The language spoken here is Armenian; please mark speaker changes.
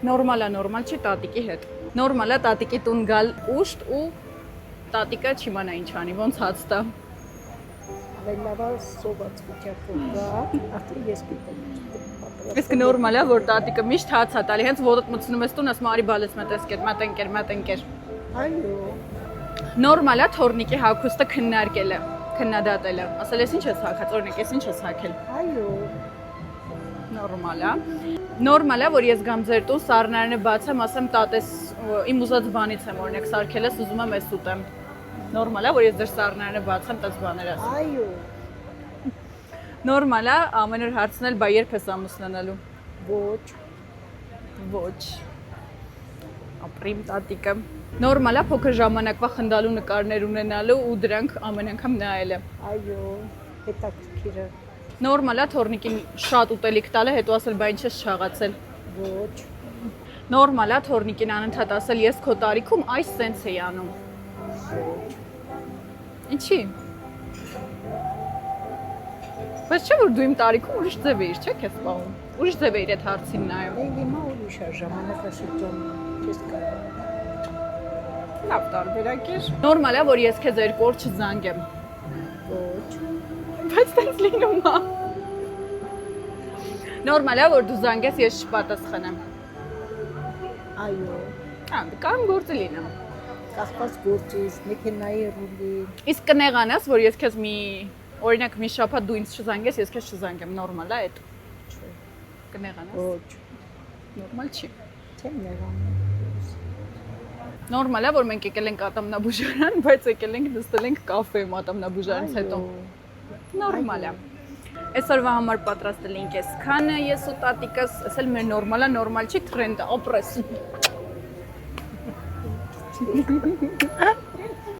Speaker 1: Նորմալ է, նորմալ չի տատիկի հետ։ Նորմալ է տատիկի տուն գալ ուշտ ու տատիկը չիմանա ինչ անի, ոնց հաց տա։
Speaker 2: Ավելավա սոված վիճակով գա, արդեն ես գիտեմ։
Speaker 1: Իսկ նորմալ է, որ տատիկը միշտ հաց է տալի, հենց ոտդ մտցնում ես տուն, ասում արի բալես մտեսկեր, մատենկեր։
Speaker 2: Այո։
Speaker 1: Նորմալ է թորնիկի հագուստը քննարկելը, քննադատելը։ Ասել ես ինչ ես հագած, օրինակ ես ինչ ես հագել։
Speaker 2: Այո։
Speaker 1: Նորմալ է։ Նորմալ է, որ ես գամ ձեր տուն, սառնարանը բացեմ, ասեմ տատես իմ ուզած բանից եմ, օրինակ սարքել ես, ուզում եմ էս ուտեմ։ Նորմալ է, որ ես ձեր սառնարանը բացեմ, տես բաներ ասեմ։
Speaker 2: Այո։
Speaker 1: Նորմալ է, ամեն օր հարցնել, բա երբ ես ամուսնանալու։
Speaker 2: Ոչ։
Speaker 1: Ոչ։ Ապրիմ տատիկը։ Նորմալ է, փոքր ժամանակվա խնդալու նկարներ ունենալու ու դրանք ամեն անգամ նայելը։
Speaker 2: Այո, հետաքրքիր է։
Speaker 1: Նորմալ է թորնիկին շատ ուտելիք տալը, հետո ասել բա ինչ ես չաղացել։
Speaker 2: Ոչ։
Speaker 1: Նորմալ է թորնիկին անընդհատ ասել ես քո տարիքում այս սենց էի անում։
Speaker 2: Ոչ։
Speaker 1: Ինչի։ Բայց չէ որ դու իմ տարիքում ուրիշ ձև էիր, չէ՞ քեզ սպառում։ Ուրիշ ձև էիր այդ հարցին նայում։
Speaker 2: Հիմա ուրիշ է ժամանակաշրջանը, չես կարող։
Speaker 1: Լավ տարբերակ էր։ Նորմալ է որ ես քեզ երկու օր չզանգեմ։
Speaker 2: Ոչ։
Speaker 1: Բայց տենց լինում է։ Նորմալ է որ դու զանգես, ես չպատասխանեմ։
Speaker 2: Այո։
Speaker 1: Կամ գործը լինեմ։
Speaker 2: Կախված գործից, մեքենայի ռուլի։
Speaker 1: Իսկ կնեղանաս, որ ես քեզ օրինակ մի շաբաթ դու ինձ չզանգես, ես քեզ չզանգեմ, նորմալ է այդ։
Speaker 2: Չէ։
Speaker 1: Կնեղանաս։
Speaker 2: Ոչ։
Speaker 1: Նորմալ չի։
Speaker 2: Չեմ նեղանում։
Speaker 1: Նորմալ է որ մենք եկել ենք ատամնաբուժարան, բայց եկել ենք նստել ենք կաֆեում ատամնաբուժարանից հետո։ Նորմալ է։ Այսօրվա համար պատրաստել ենք այսքանը, ես ու տատիկս, ասել մեր նորմալ է, նորմալ չի, թրենդ է, ապրես։